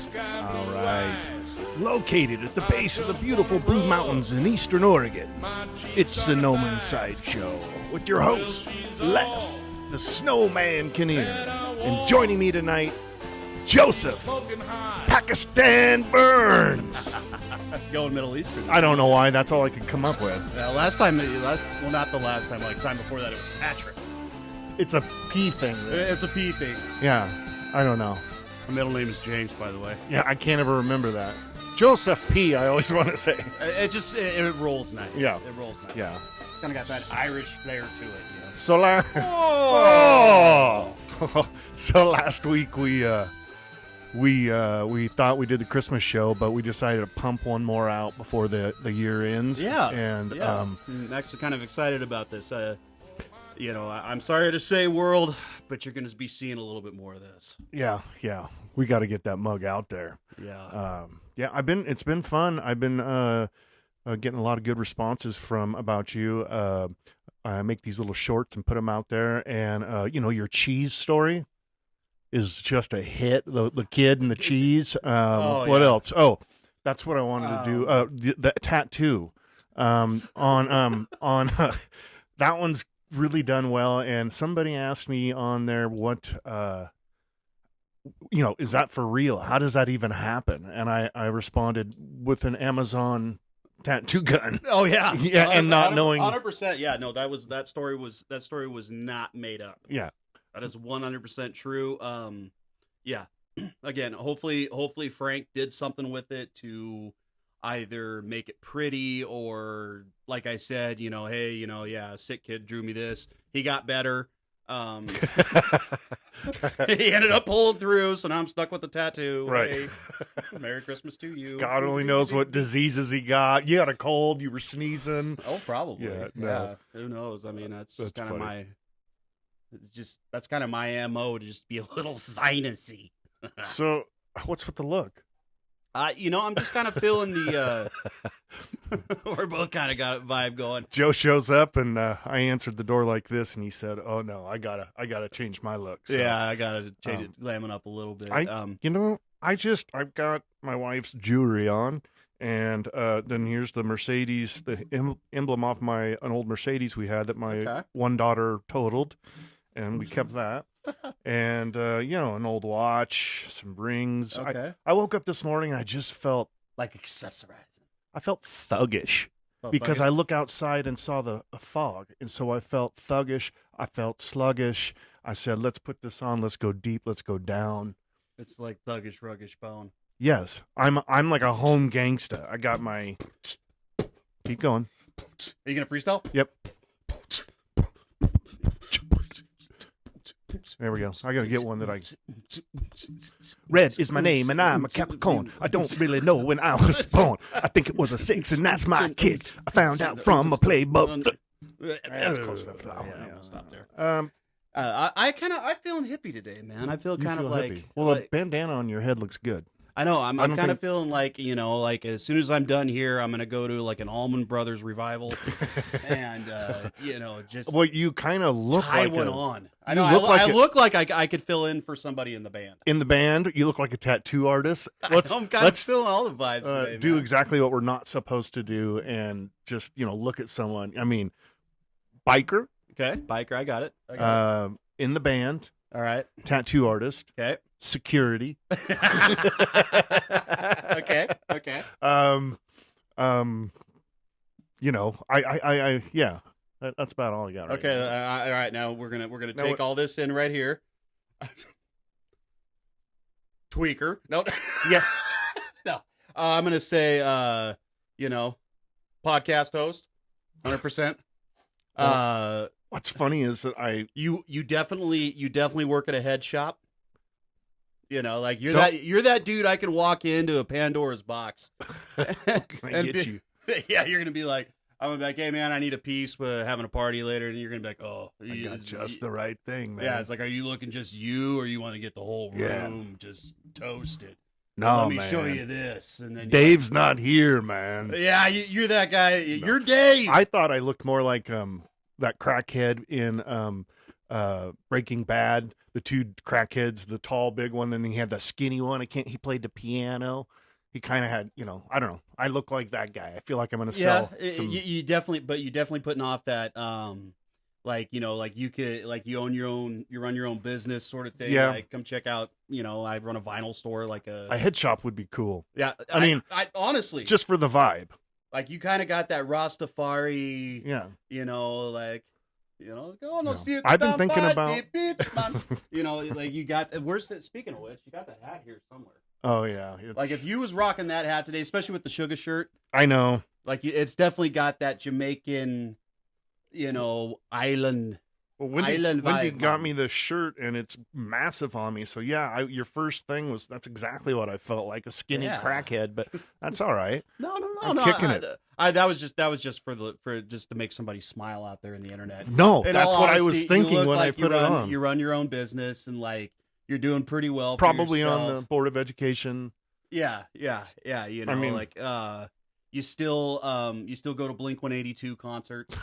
All right. Located at the base of the beautiful Blue Mountains in eastern Oregon, it's Sonoma Sideshow with your host, Les, the Snowman Kinnear. And joining me tonight, Joseph, Pakistan Burns. Going Middle Eastern. I don't know why, that's all I could come up with. Well, not the last time, like time before that, it was Patrick. It's a P thing. It's a P thing. Yeah, I don't know. My middle name is James, by the way. Yeah, I can't ever remember that. Joseph P, I always want to say. It rolls nice. Yeah. It rolls nice. Yeah. Kind of got that Irish flair to it, you know. So, so last week we thought we did the Christmas show, but we decided to pump one more out before the year ends. Yeah. And I'm actually kind of excited about this. I'm sorry to say, world, but you're going to be seeing a little bit more of this. Yeah. We got to get that mug out there. Yeah. It's been fun. I've been getting a lot of good responses about you. I make these little shorts and put them out there, and your cheese story is just a hit. The kid and the cheese. What else? Oh, that's what I wanted to do. The tattoo on that one's really done well. And somebody asked me on there what is that for real? How does that even happen? And I responded with an Amazon tattoo gun. Oh yeah, yeah, and not knowing 100%. Yeah, no, that story was not made up. Yeah, that is 100% true. Yeah, again, hopefully Frank did something with it to either make it pretty or, like I said, hey, a sick kid drew me this. He got better. He ended up pulling through, so now I'm stuck with the tattoo. Right. Hey, Merry Christmas to you. God only knows what diseases he got. You had a cold. You were sneezing. Oh, probably. Yeah. Who knows? I mean, that's kind of my MO to just be a little sinusy. So, what's with the look? I'm just kind of feeling the. We're both kind of got a vibe going. Joe shows up, and I answered the door like this, and he said, "Oh no, I gotta change my look." So, yeah, I gotta change it, glam it up a little bit. I've got my wife's jewelry on, and then here's the Mercedes, the emblem off an old Mercedes we had that my one daughter totaled, and we kept that. And an old watch, some rings. Okay. I woke up this morning and I just felt like accessorizing. I felt thuggish because I look outside and saw the fog, and so I felt thuggish. I felt sluggish. I said, "Let's put this on. Let's go deep. Let's go down." It's like thuggish, ruggish bone. Yes, I'm like a home gangsta. I got my. Keep going. Are you gonna freestyle? Yep. There we go. I gotta get one that I. Red is my name, and I'm a Capricorn. I don't really know when I was born. I think it was a 6, and that's my kid. I found out from a playbook. That's close enough. I'll stop there. I'm feeling hippie today, man. I feel kind of like hippie. Well, a bandana on your head looks good. I know. I'm kind of feeling like, like as soon as I'm done here, I'm gonna go to like an Allman Brothers revival, and just well, you kind of look tie like one on. I know. I look like I could fill in for somebody in the band. In the band, you look like a tattoo artist. I'm kind of feeling all the vibes. Today, do man. exactly what we're not supposed to do, and just look at someone. I mean, biker. Okay, biker. I got it. In the band. All right. Tattoo artist. Okay. Security. Okay. That's about all I got. Okay. All right. Now we're gonna take all this in right here. Tweaker. No. Yeah. No. I'm gonna say, podcast host, 100%. What's funny is that you definitely work at a head shop. Like you're that dude I can walk into a Pandora's box. and get you. Yeah, you're gonna be like, I'm gonna be like, hey man, I need a piece. We're having a party later, and you're gonna be like, oh, I got just the right thing, man. Yeah, it's like, are you looking just you, or you want to get the whole room just toasted? No, let me man. show you this, and then Dave's not here, man. Yeah, you're that guy. No. You're Dave. I thought I looked more like that crackhead in Breaking Bad, the two crackheads, the tall big one, then he had the skinny one. He played the piano. He kind of had, I don't know. I look like that guy. I feel like I'm going to sell some. You definitely putting off that, like you could, like you run your own business sort of thing. Yeah. Like, come check out, I run a vinyl store, like a head shop would be cool. Yeah. I mean, honestly, just for the vibe. Like, you kind of got that Rastafari, yeah. Go no see it. I've been thinking about, beach, man. Like, you got, speaking of which, you got that hat here somewhere. Oh yeah. Like, if you was rocking that hat today, especially with the sugar shirt. I know. Like, it's definitely got that Jamaican, island. Well, Wendy got me the shirt, and it's massive on me. So yeah, your first thing was, that's exactly what I felt like, a skinny crackhead. But that's all right. No, I'm kicking it. That was just for just to make somebody smile out there in the internet. No, that's what I was thinking when I put it on. You run your own business, and like, you're doing pretty well. Probably on the Board of Education. Yeah. I mean, like, you still go to Blink 182 concerts.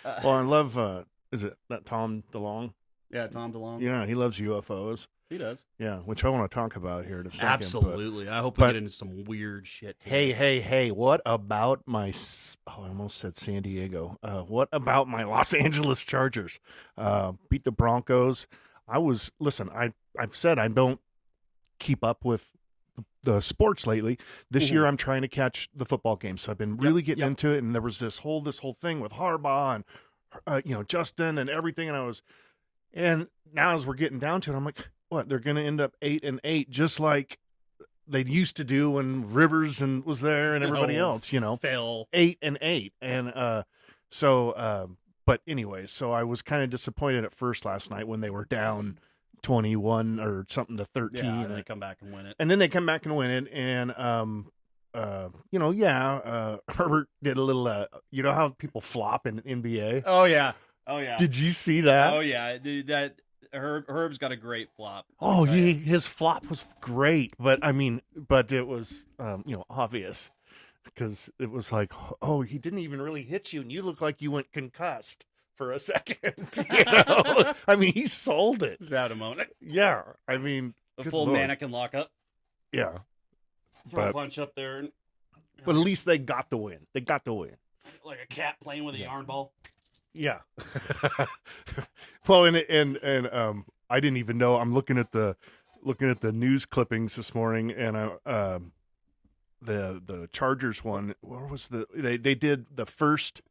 Well, I love. Is it that Tom DeLonge? Yeah, Tom DeLonge. Yeah, he loves UFOs. He does. Yeah, which I want to talk about here in a second. Absolutely. I hope we get into some weird shit today. Hey, what about I almost said San Diego. What about my Los Angeles Chargers? Beat the Broncos. I've said I don't keep up with the sports lately. This year I'm trying to catch the football games. So I've been really getting into it, and there was this whole thing with Harbaugh and Justin and everything, and now as we're getting down to it, I'm like, what, they're going to end up 8-8, just like they used to do when Rivers was there and everybody else, Phil. 8-8, and but anyway, so I was kind of disappointed at first last night when they were down 21 or something to 13, and they come back and win it, and then they come back and win it, and Herbert did a little, how people flop in NBA? Oh yeah. Did you see that? Oh yeah, dude, that Herb's got a great flop. Oh, his flop was great, but it was, obvious, because it was like, oh, he didn't even really hit you, and you look like you went concussed for a second. He sold it. He's out a moment. Yeah, a full mannequin lockup. Yeah. Throw a punch up there. But at least they got the win. Like a cat playing with a yarn ball. Yeah. Well, and I didn't even know. I'm looking at the news clippings this morning, and the Chargers one. Where was they did the first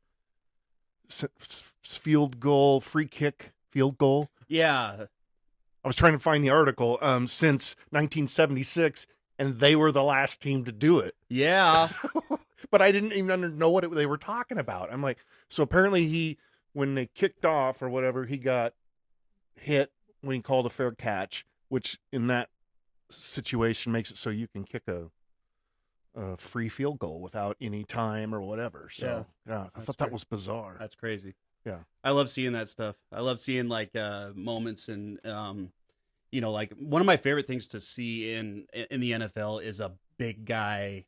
free kick field goal. Yeah. I was trying to find the article. Since 1976. And they were the last team to do it. Yeah. But I didn't even know what they were talking about. I'm like, so apparently when they kicked off or whatever, he got hit when he called a fair catch, which in that situation makes it so you can kick a free field goal without any time or whatever. So yeah, I thought that was bizarre. That's crazy. Yeah. I love seeing that stuff. I love seeing like moments and like one of my favorite things to see in the NFL is a big guy,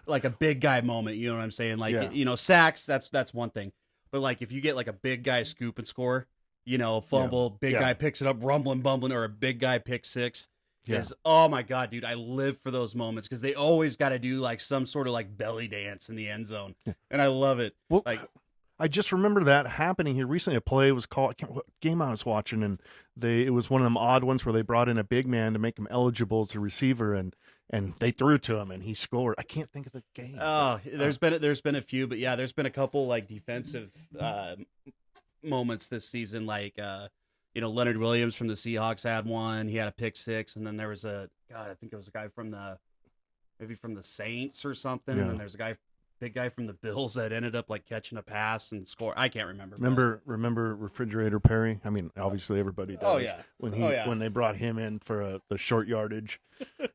like a big guy moment. You know what I'm saying? Like, sacks, that's one thing. But like, if you get like a big guy scoop and score, fumble, big guy picks it up, rumbling, bumbling, or a big guy pick six. Oh my God, dude, I live for those moments because they always got to do like some sort of like belly dance in the end zone. And I love it. Well, like, I just remember that happening here recently. A play was called, I can't remember what game I was watching, and it was one of them odd ones where they brought in a big man to make him eligible as a receiver, and they threw to him and he scored. I can't think of the game. Oh, there's been a few, but yeah, there's been a couple like defensive moments this season. Like Leonard Williams from the Seahawks had one. He had a pick six, and then there was I think it was a guy from the Saints or something, and then there's a big guy from the Bills that ended up like catching a pass and score. I can't remember. Remember Refrigerator Perry? Obviously everybody does. Oh yeah. When they brought him in for the short yardage.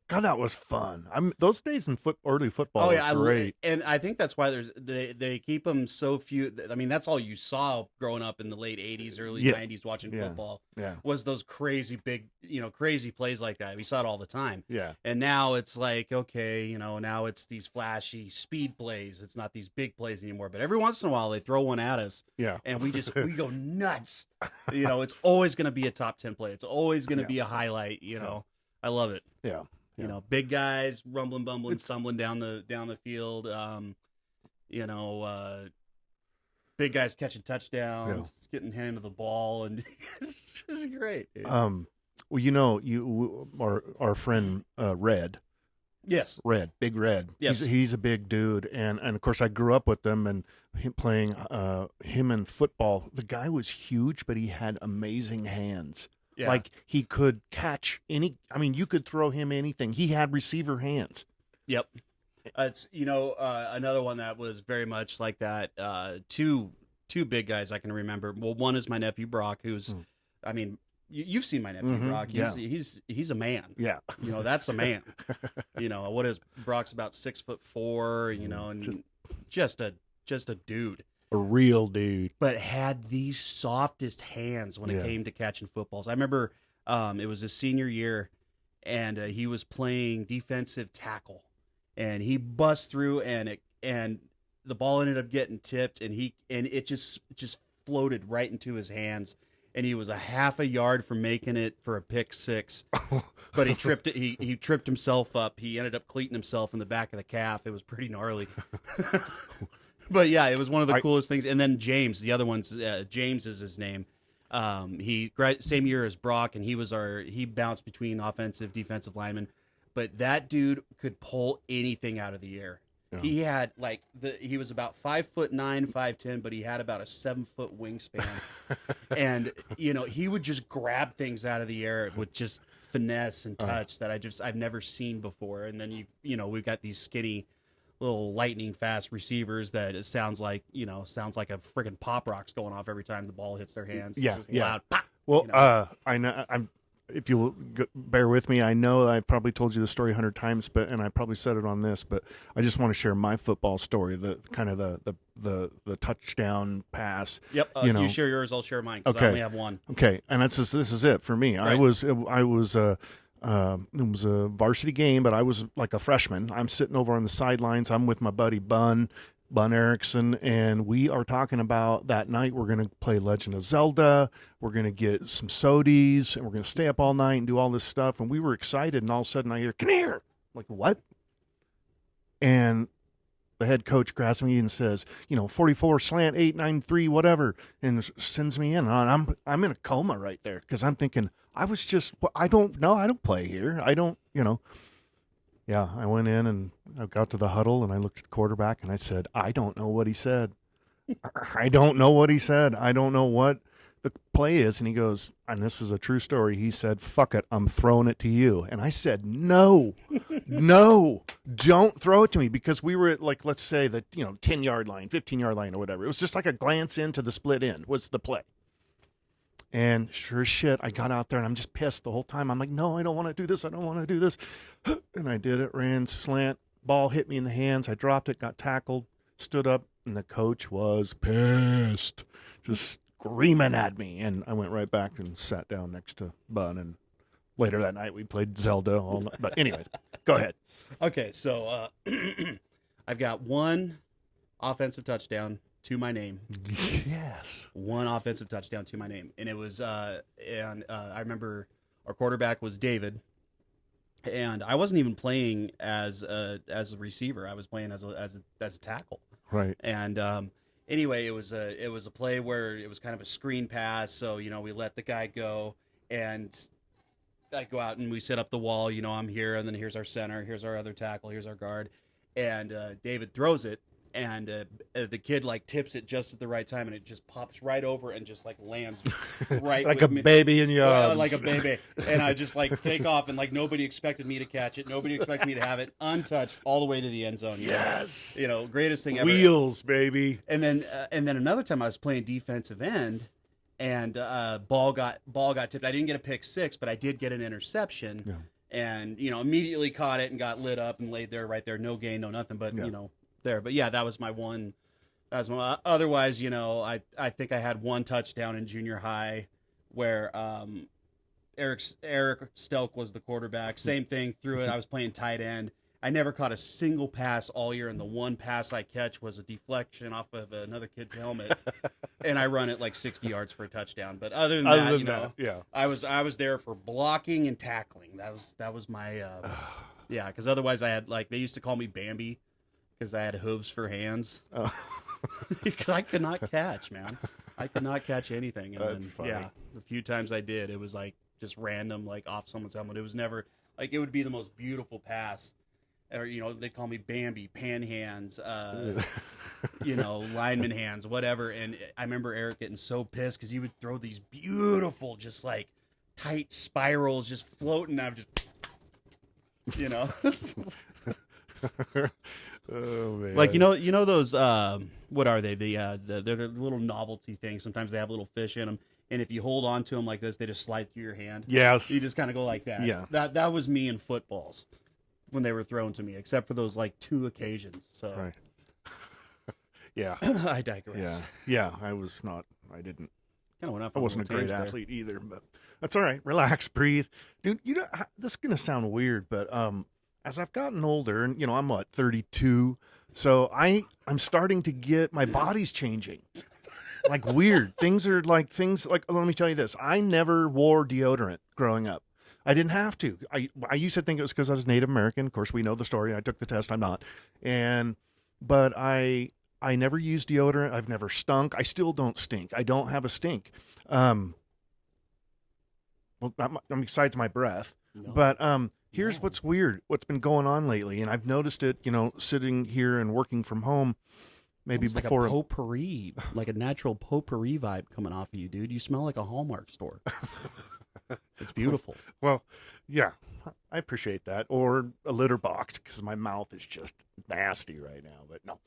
God, that was fun. Those days in early football Oh were yeah, great. and I think that's why they keep them so few. I mean, that's all you saw growing up in the late '80s, early Yeah. '90s watching Yeah. football. Yeah. Was those crazy big, crazy plays like that. We saw it all the time. Yeah. And now it's like, okay, now it's these flashy speed plays. It's not these big plays anymore. But every once in a while, they throw one at us, Yeah. and we go nuts. It's always going to be a top 10 play. It's always going to be a highlight. I love it. Yeah. Big guys rumbling, bumbling, stumbling down the field. Big guys catching touchdowns, getting handed the ball, and it's just great. Dude. Well, our friend Red. Yes. Big Red. Yes. He's a big dude, and of course I grew up with him and him playing him in football. The guy was huge, but he had amazing hands. Yeah. Like he could catch you could throw him anything. He had receiver hands. Yep. It's another one that was very much like that. Two big guys I can remember. Well, one is my nephew Brock, who's, I mean, you've seen my nephew Brock. He's a man. Yeah. That's a man. What is Brock's about 6'4", and just a dude. A real dude. But had the softest hands when it came to catching footballs. I remember it was his senior year, and he was playing defensive tackle, and he bust through, and the ball ended up getting tipped, and it just floated right into his hands, and he was a half a yard from making it for a pick six. But he tripped it. He tripped himself up. He ended up cleating himself in the back of the calf. It was pretty gnarly. But yeah, it was one of the coolest things. And then James, the other one's James is his name. Same year as Brock, and he bounced between offensive, defensive linemen. But that dude could pull anything out of the air. Yeah. He had he was about 5'9", 5'10", but he had about a 7-foot wingspan. And he would just grab things out of the air with just finesse and touch that I've never seen before. And then we've got these skinny little lightning fast receivers that it sounds like a friggin' pop rocks going off every time the ball hits their hands. Yeah, it's just loud. Pop, well, I know if you will bear with me, I know I probably told you the story 100 times, and I probably said it on this, but I just want to share my football story, the kind of the touchdown pass. Yep. You share yours, I'll share mine, because I only have one. Okay, and this is it for me. Right. It was a varsity game, but I was like a freshman. I'm sitting over on the sidelines. I'm with my buddy Bun Erickson, and we are talking about that night we're going to play Legend of Zelda. We're going to get some sodies, and we're going to stay up all night and do all this stuff. And we were excited, and all of a sudden I hear, "Come here!" I'm like, what? And the head coach grabs me and says, 44 slant 893 whatever, and sends me in. And I'm in a coma right there because I'm thinking I don't play here. I don't. Yeah, I went in and I got to the huddle and I looked at the quarterback and I said, I don't know what he said. I don't know what he said. I don't know what the play is. And he goes, and this is a true story. He said, "Fuck it, I'm throwing it to you." And I said, no, don't throw it to me, because we were at, let's say the 10-yard line, 15-yard line or whatever. It was just like a glance into the split end was the play. And sure as shit, I got out there and I'm just pissed the whole time. I'm like, no, I don't want to do this. I don't want to do this. And I did it, ran slant, ball hit me in the hands. I dropped it, got tackled, stood up, and the coach was pissed, just screaming at me. And I went right back and sat down next to Bun. And later that night we played Zelda all night. But anyways, go ahead. Okay, so I've got one offensive touchdown to my name. Yes. One offensive touchdown to my name. And it was I remember our quarterback was David, and I wasn't even playing as a receiver. I was playing as a tackle. Right. And anyway, it was a play where it was kind of a screen pass, so we let the guy go, and I go out and we set up the wall, I'm here, and then here's our center, here's our other tackle, here's our guard, and David throws it. And the kid tips it just at the right time, and it just pops right over and just lands right like a baby in your arms. Like a baby. And I just take off, and nobody expected me to catch it. Nobody expected me to have it untouched all the way to the end zone. Yes. Greatest thing ever. Wheels, baby. And then another time I was playing defensive end, and ball got tipped. I didn't get a pick six, but I did get an interception. Yeah. and immediately caught it and got lit up and laid there right there, no gain, no nothing, but there. But yeah, that was my one. That's my. Otherwise, I think I had one touchdown in junior high where Eric Stelk was the quarterback. Same thing, threw it. I was playing tight end. I never caught a single pass all year, and the one pass I catch was a deflection off of another kid's helmet, and I run it like 60 yards for a touchdown. But other than that, yeah, I was there for blocking and tackling. That was my yeah. Because otherwise, I had they used to call me Bambi because I had hooves for hands. Oh. Because I could not catch, man. I could not catch anything. And That's funny. Yeah, the few times I did, it was just random, off someone's helmet. It was never it would be the most beautiful pass. Or they call me Bambi, pan hands, lineman hands, whatever. And I remember Eric getting so pissed because he would throw these beautiful, just tight spirals, just floating. I'm just, Oh man! those what are they? They're little novelty things. Sometimes they have little fish in them, and if you hold on to them like this, they just slide through your hand. Yes, you just kind of go like that. Yeah, that was me in footballs when they were thrown to me, except for those 2 occasions. So, right. Yeah, I digress. Yeah. I was not. I didn't. Kind of went off. I wasn't a great athlete either, but that's all right. Relax, breathe, dude. This is gonna sound weird, but as I've gotten older, and I'm 32, so I'm starting to get my body's changing. Weird things are let me tell you this. I never wore deodorant growing up. I didn't have to. I used to think it was because I was Native American. Of course, we know the story. I took the test. I'm not. But I never used deodorant. I've never stunk. I still don't stink. I don't have a stink. Well, besides my breath. No. But here's what's weird. What's been going on lately, and I've noticed it. Sitting here and working from home. Maybe almost before like a potpourri, like a natural potpourri vibe coming off of you, dude. You smell like a Hallmark store. It's beautiful. Well, yeah, I appreciate that. Or a litter box because my mouth is just nasty right now. But no,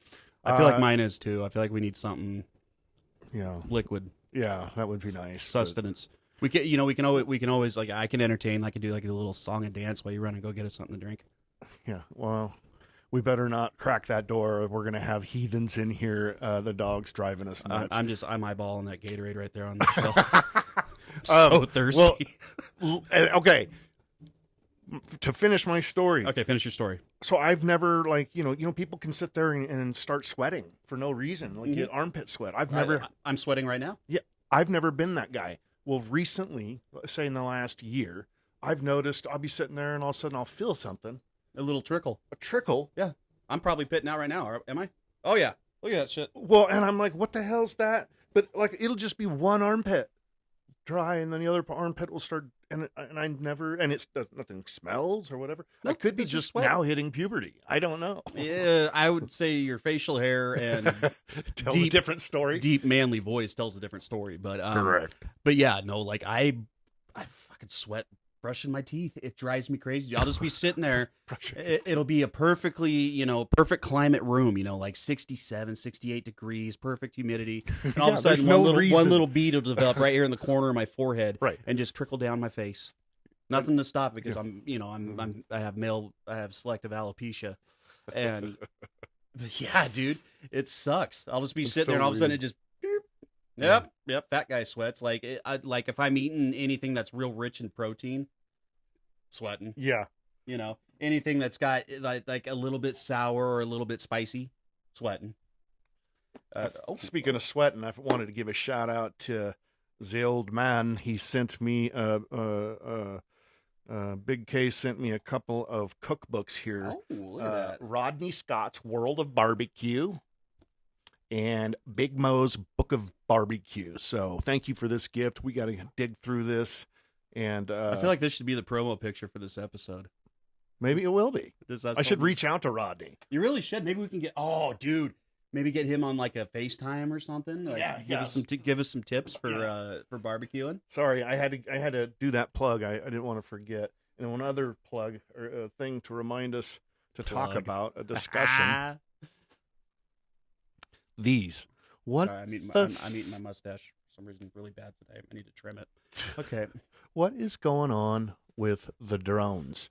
I feel like mine is too. I feel like we need something, liquid. Yeah, that would be nice. Sustenance. We can, we can always I can entertain. I can do a little song and dance while you run and go get us something to drink. Yeah. Well, we better not crack that door. Or we're gonna have heathens in here. The dog's driving us nuts. I'm eyeballing that Gatorade right there on the shelf. So thirsty. Well, okay. To finish my story. Okay, finish your story. So I've never people can sit there and start sweating for no reason, get armpit sweat. I'm sweating right now. Yeah, I've never been that guy. Well, recently, say in the last year, I've noticed I'll be sitting there and all of a sudden I'll feel something. A little trickle. A trickle. Yeah. I'm probably pitting out right now. Am I? Oh yeah. Look at that shit. Well, and I'm like, what the hell's that? But it'll just be one armpit dry, and then the other armpit will start, and I never, and it's nothing smells or whatever. No, I could be just now hitting puberty. I don't know. Yeah, I would say your facial hair and tells a different story. Deep manly voice tells a different story. But correct. But yeah, no, I fucking sweat brushing my teeth. It drives me crazy. I'll just be sitting there. It'll be a perfectly, perfect climate room, 67, 68 degrees, perfect humidity. And all of a sudden, one little bead will develop right here in the corner of my forehead, right, and just trickle down my face. Nothing to stop it because I have selective alopecia, and yeah, dude, it sucks. I'll just be sitting there, and all of a sudden it just. Yep. Fat guy sweats. If I'm eating anything that's real rich in protein, sweating. Yeah. Anything that's got like a little bit sour or a little bit spicy, sweating. Speaking of sweating, I wanted to give a shout out to the old man. He sent me Big K sent me a couple of cookbooks here. Oh, look at that. Rodney Scott's World of Barbecue and Big Mo's Book of Barbecue. So thank you for this gift. We got to dig through this. And I feel like this should be the promo picture for this episode. Maybe it will be. I should reach out to Rodney. You really should. Maybe we can maybe get him on a FaceTime or something. Give us some tips for barbecuing. Sorry, I had to do that plug. I didn't want to forget. And one other plug or a thing to remind us to talk about a discussion. These. What? Sorry, I'm eating my mustache for some reason really bad today. I need to trim it. Okay. What is going on with the drones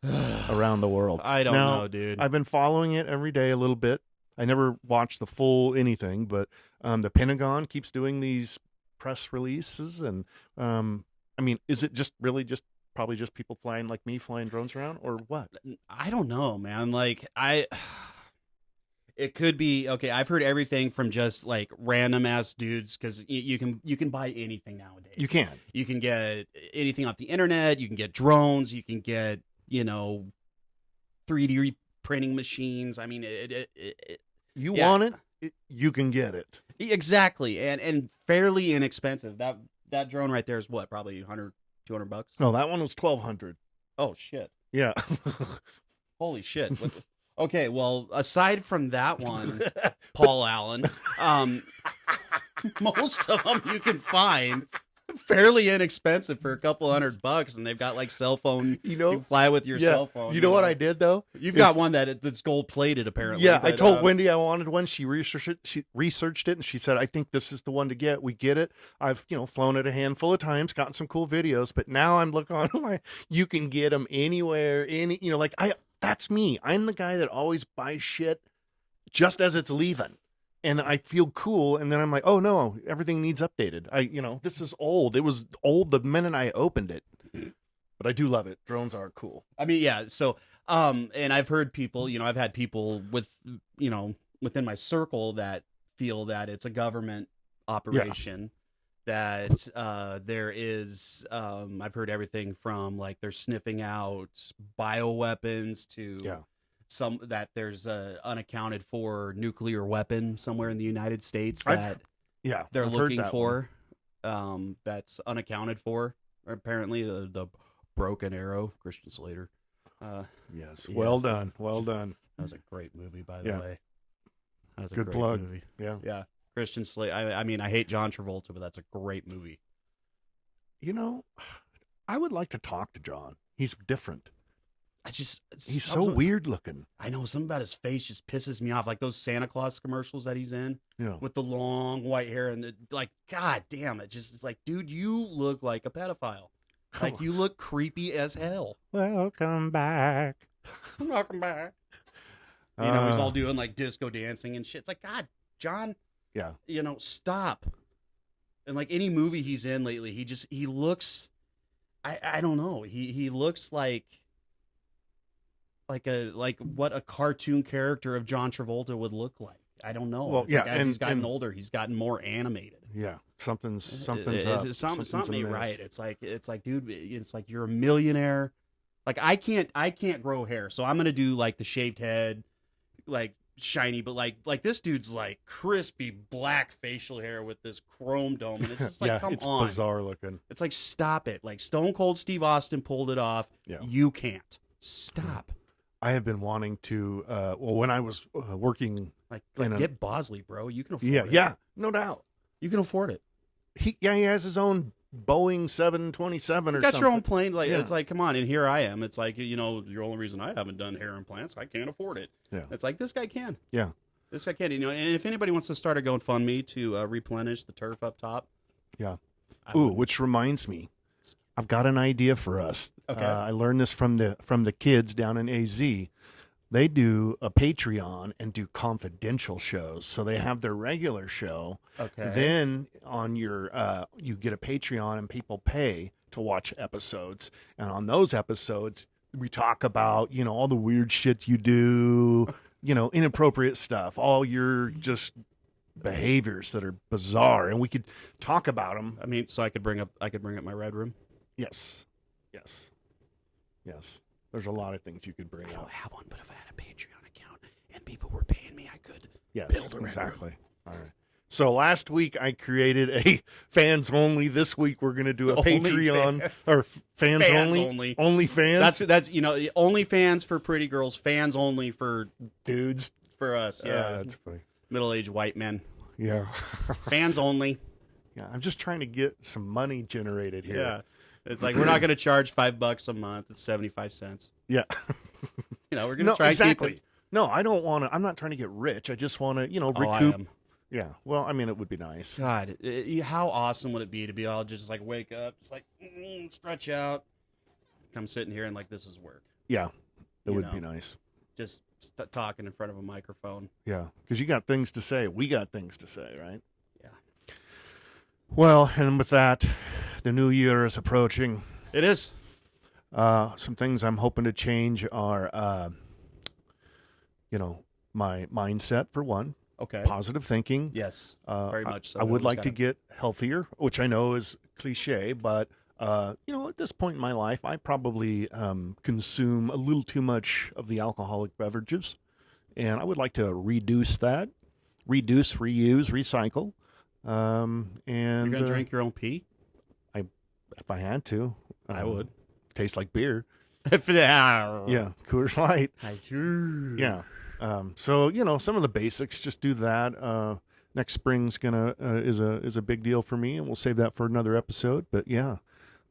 around the world. I don't Now, know, dude. I've been following it every day a little bit. I never watched the full anything, but the Pentagon keeps doing these press releases, and I mean, is it just really just probably just people flying like me flying drones around, or what? I don't know, man. Like it could be okay. I've heard everything from just like random ass dudes because you can buy anything nowadays. You can. You can get anything off the internet. You can get drones. You can get 3D printing machines. I mean, You want it, you can get it. Exactly, and fairly inexpensive. That drone right there is what, probably $100, $200? No, that one was $1,200. Oh shit! Yeah. Holy shit! Okay, well, aside from that one, Paul Allen, most of them you can find fairly inexpensive for a couple $100, and they've got like cell phone. You can fly with your cell phone. You know what I did though? You've got one that's gold plated apparently. Yeah, but, I told Wendy I wanted one. She researched it, and she said, "I think this is the one to get." We get it. I've flown it a handful of times, gotten some cool videos, but now I'm looking on. You can get them anywhere. That's me. I'm the guy that always buys shit just as it's leaving. And I feel cool, and then I'm like, oh no, everything needs updated. This is old. It was old the minute I opened it. But I do love it. Drones are cool. I mean, yeah. So, and I've heard people, I've had people within my circle that feel that it's a government operation. Yeah. That there is, I've heard everything from like they're sniffing out bioweapons to that there's a unaccounted for nuclear weapon somewhere in the United States that they're looking for. That's unaccounted for. Apparently, the Broken Arrow, Christian Slater. Yes, well done. That was a great movie, by the way. That was a good great plug. movie. Yeah. Christian Slater. I mean, I hate John Travolta, but that's a great movie. I would like to talk to John. He's different. He's so something weird looking. I know, something about his face just pisses me off. Like those Santa Claus commercials that he's in with the long white hair and god damn it. Just it's like, dude, you look like a pedophile. Like you look creepy as hell. Welcome back. Welcome back. He's all doing like disco dancing and shit. It's like, God, John. Yeah. Stop. And like any movie he's in lately, he looks, I don't know. He looks like what a cartoon character of John Travolta would look like. I don't know. Well, as he's gotten older, he's gotten more animated. Yeah, something's up. Something ain't right. It's like, dude, it's like you're a millionaire. Like I can't grow hair, so I'm gonna do like the shaved head, like shiny, but like this dude's like crispy black facial hair with this chrome dome, and it's just like, come on, it's bizarre looking. It's like, stop it. Like Stone Cold Steve Austin pulled it off. Yeah. You can't stop. I have been wanting to. When I was working, get Bosley, bro. You can afford it. Yeah, no doubt. You can afford it. He has his own Boeing 727 or got something. Your own plane. It's like, come on, and here I am. It's like, your only reason I haven't done hair implants, I can't afford it. Yeah. It's like, this guy can. Yeah. This guy can. And if anybody wants to start a GoFundMe to replenish the turf up top. Yeah. Which reminds me, I've got an idea for us. Okay. I learned this from the kids down in AZ. They do a Patreon and do confidential shows. So they have their regular show. Okay. Then on your you get a Patreon and people pay to watch episodes. And on those episodes, we talk about, all the weird shit you do, inappropriate stuff, all your just behaviors that are bizarre, and we could talk about them. I mean, so I could bring up my red room. Yes. There's a lot of things you could bring up. I don't have one, but if I had a Patreon account and people were paying me, I could build a red room. All right. So last week I created a fans only. This week we're going to do a Patreon or fans only. Only fans. That's only fans for pretty girls, fans only for dudes, for us. Yeah, that's funny. Middle-aged white men. Yeah. Fans only. Yeah, I'm just trying to get some money generated here. Yeah. It's like, we're not going to charge $5 a month. It's 75 cents. Yeah. We're going to try exactly. Keep it. No, I don't want to. I'm not trying to get rich. I just want to, recoup. I am. Yeah. Well, I mean, it would be nice. God, how awesome would it be to be all just like wake up, just like stretch out, come sitting here and like this is work. Yeah, that You would know. be nice. Just talking in front of a microphone. Yeah, because you got things to say. We got things to say, right? Yeah. Well, and with that, the new year is approaching. It is. Some things I'm hoping to change are, my mindset for one, Okay. positive thinking. Yes. Uh, Very much so. I would Always like to gotta- get healthier, which I know is cliche, but at this point in my life, I probably consume a little too much of the alcoholic beverages, and I would like to reduce that, reduce, reuse, recycle. And You're gonna drink your own pee? if I had to. I would. Taste like beer. Yeah. Yeah, Coors Light. I do. Yeah. So some of the basics, just do that. Next spring's is a big deal for me, and we'll save that for another episode. But yeah,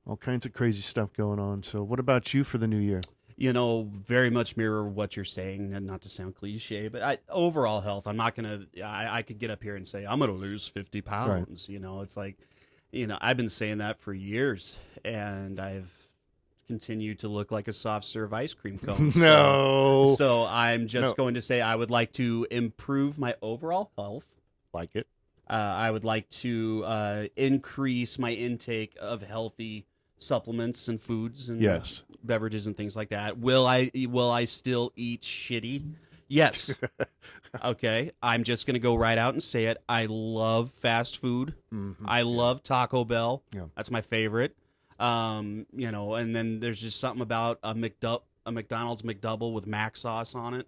all kinds of crazy stuff going on. So what about you for the new year? Very much mirror what you're saying, and not to sound cliche, but overall health. I'm not gonna. I could get up here and say I'm gonna lose 50 pounds. It's like, I've been saying that for years, and I've continued to look like a soft serve ice cream cone. No. So I'm just No. going to say I would like to improve my overall health. Like it. I would like to increase my intake of healthy supplements and foods and Yes. beverages and things like that. Will I still eat shitty? Yes. Okay. I'm just going to go right out and say it. I love fast food. Mm-hmm. I love Taco Bell. Yeah. That's my favorite. And then there's just something about a McDonald's McDouble with mac sauce on it.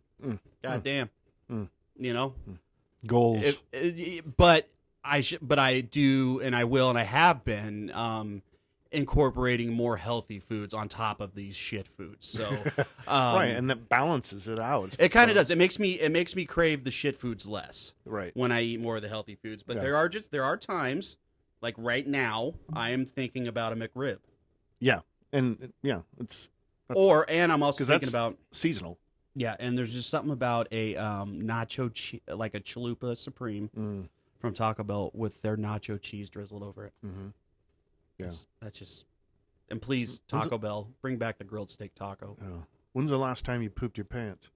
God damn. Goals. But I do, and I will, and I have been incorporating more healthy foods on top of these shit foods. So right, and that balances it out. it kind of does. It makes me crave the shit foods less. Right. When I eat more of the healthy foods. But Yeah. there are times, like right now, I am thinking about a McRib. Yeah. And yeah, that's And I'm also 'cause thinking that's- about seasonal. yeah, and there's just something about a nacho like a chalupa supreme from Taco Bell with their nacho cheese drizzled over it. Mm-hmm. Yeah. That's just. And please, Taco Bell, bring back the grilled steak taco. Oh. When's the last time you pooped your pants?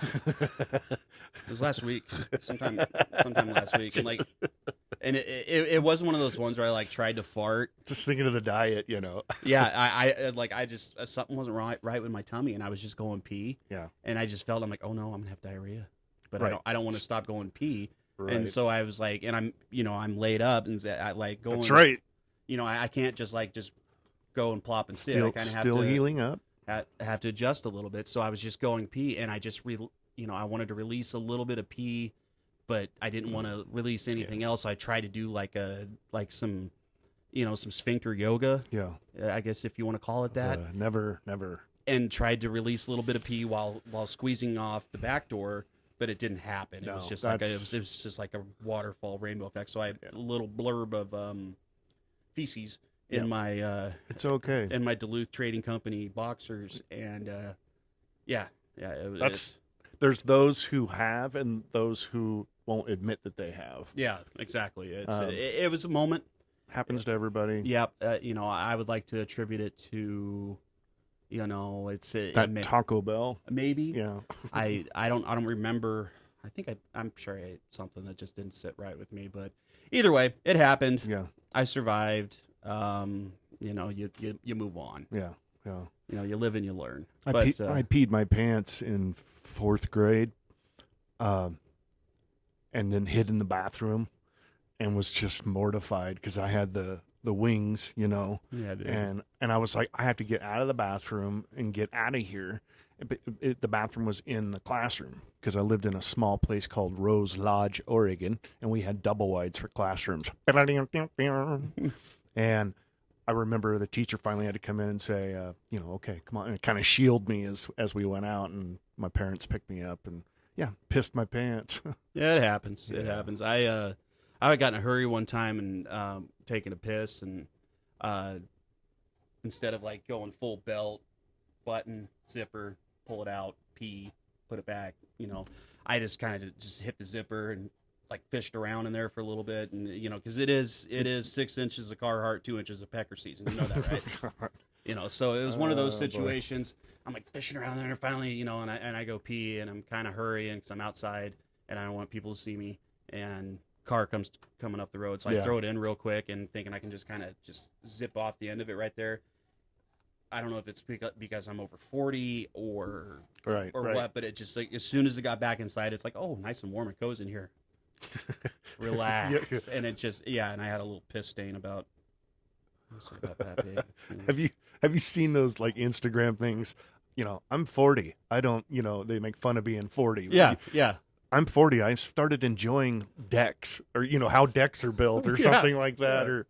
It was last week, sometime last week, and it wasn't one of those ones where I like tried to fart. Just thinking of the diet, Yeah, I just something wasn't right with my tummy, and I was just going pee. Yeah. And I just felt I'm like, oh no, I'm gonna have diarrhea, but Right. I don't want to stop going pee. Right. And so I was like, and I'm laid up, and I like going. That's right. I can't just go and plop and sit. I Still, kind of have still to healing up. have to adjust a little bit. So I was just going pee, and I just I wanted to release a little bit of pee, but I didn't want to release anything else. So I tried to do some sphincter yoga, Yeah. I guess if you want to call it that, Never. and tried to release a little bit of pee while squeezing off the back door. But it didn't happen. It was No, just it was just like a waterfall rainbow effect. So I had a little blurb of feces in my It's okay. in my Duluth Trading Company boxers, and There's those who have and those who won't admit that they have. yeah, exactly. It's Um, it was a moment. Happens to everybody. Yep. I would like to attribute it to, it's That Taco Bell. maybe. Yeah. I don't remember. I'm sure I ate something that just didn't sit right with me, but either way, it happened. Yeah. I survived. You move on. Yeah. Yeah. You live and you learn. I peed my pants in 4th grade, and then hid in the bathroom, and was just mortified because I had the wings, Yeah, dude. and I was like, I have to get out of the bathroom and get out of here. But the bathroom was in the classroom because I lived in a small place called Rose Lodge, Oregon, and we had double wides for classrooms. And I remember the teacher finally had to come in and say, okay, come on, and kind of shield me as we went out, and my parents picked me up and pissed my pants. Yeah, it happens. It Yeah. happens. I got in a hurry one time and taking a piss, and instead of going full belt, button, zipper, pull it out, pee, put it back, I just kind of just hit the zipper and like fished around in there for a little bit, and because it is 6 inches of Carhartt, 2 inches of Pecker season. You know that, right? So it was one of those situations. Boy. I'm like fishing around there, and finally, and I go pee, and I'm kind of hurrying because I'm outside, and I don't want people to see me. And car coming up the road, so I throw it in real quick, and thinking I can just kind of just zip off the end of it right there. I don't know if it's because I'm over 40 or what, but it just like as soon as it got back inside, it's like, oh, nice and warm and cozy in here. Relax, and it just and I had a little piss stain about that big. Have you seen those like Instagram things? I'm 40. I don't. They make fun of being 40. Yeah. I'm 40. I started enjoying decks, or how decks are built, or something like that. Or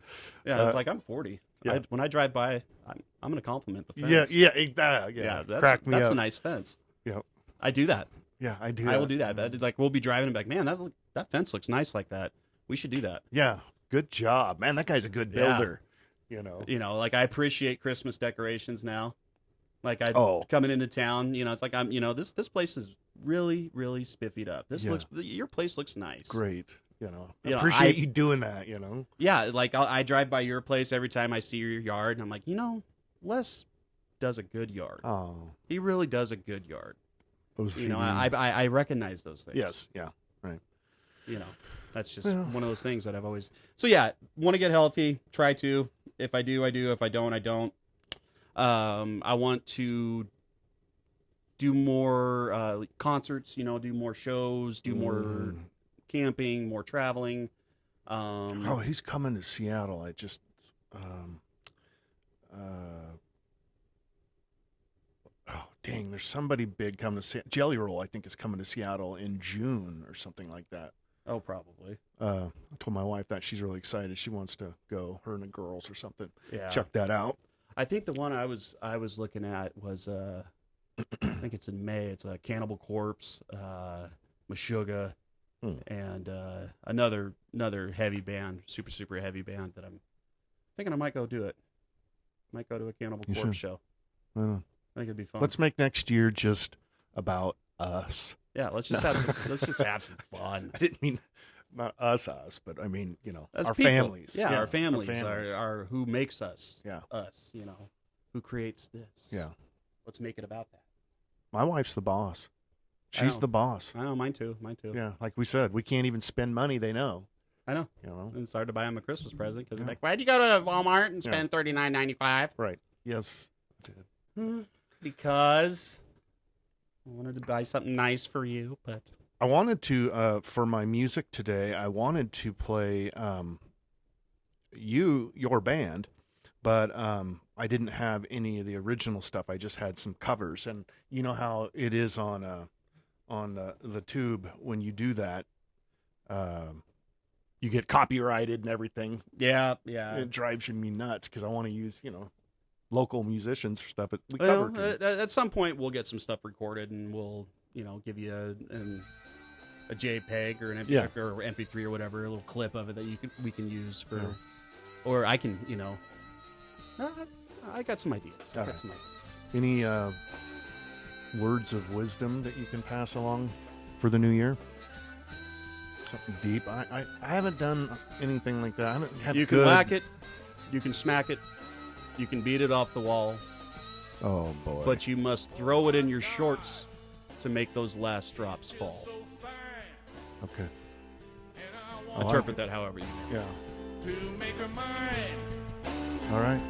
it's like I'm 40. Yeah. When I drive by, I'm going to compliment the fence. Yeah. Crack me up. That's a nice fence. Yeah, I do that. Yeah, I do. I will do that. Like we'll be driving and be like, man, that fence looks nice like that. We should do that. Yeah, good job, man. That guy's a good builder. Like I appreciate Christmas decorations now. Like coming into town, it's like I'm, this place is really, really spiffied up. Your place looks nice. Great. I appreciate you doing that. Yeah, like I drive by your place every time I see your yard, and I'm like, Les does a good yard. Oh, he really does a good yard. OCD. I recognize those things. Yes. Yeah. Right. That's just one of those things that I've always. So yeah, want to get healthy. Try to. If I do, I do. If I don't, I don't. I want to do more concerts. Do more shows. Do more camping. More traveling. He's coming to Seattle. I just. Dang, there's somebody big coming to Seattle. Jelly Roll, I think, is coming to Seattle in June or something like that. Oh, probably. I told my wife that she's really excited. She wants to go, her and the girls or something. Yeah. Check that out. I think the one I was looking at was, I think it's in May. It's a Cannibal Corpse, Meshuggah, and another heavy band, super heavy band that I'm thinking I might go do it. Might go to a Cannibal Corpse show. I think it'd be fun. Let's make next year just about us. Yeah, let's just have some fun. I didn't mean not us, but I mean, as our people. families. Yeah, our families are who makes us. Yeah. Us, who creates this. Yeah. Let's make it about that. My wife's the boss. She's the boss. I know, mine too. Yeah, like we said, we can't even spend money. They know. I know. And it's hard to buy them a Christmas present because they're like, why'd you go to Walmart and spend $39.95? Right. Yes, I did. Because I wanted to buy something nice for you, but I wanted to for my music today. I wanted to play your band, but I didn't have any of the original stuff. I just had some covers, and you know how it is on the tube when you do that. You get copyrighted and everything. Yeah. It drives me nuts because I want to use local musicians for stuff. We at some point we'll get some stuff recorded, and we'll give you a JPEG or an MP3 or MP3 or whatever, a little clip of it that we can use for, or I can I got some ideas. Any words of wisdom that you can pass along for the new year? Something deep. I haven't done anything like that. I haven't had. You can whack it. You can smack it. You can beat it off the wall. Oh, boy. But you must throw it in your shorts to make those last drops fall. Okay. Interpret that however you may. Yeah. All right.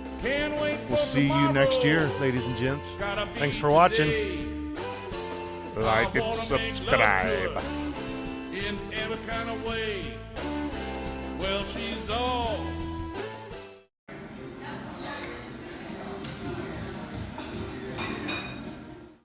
We'll see you next year, ladies and gents. Thanks for watching. Like and subscribe. In every kind of way. Well, she's all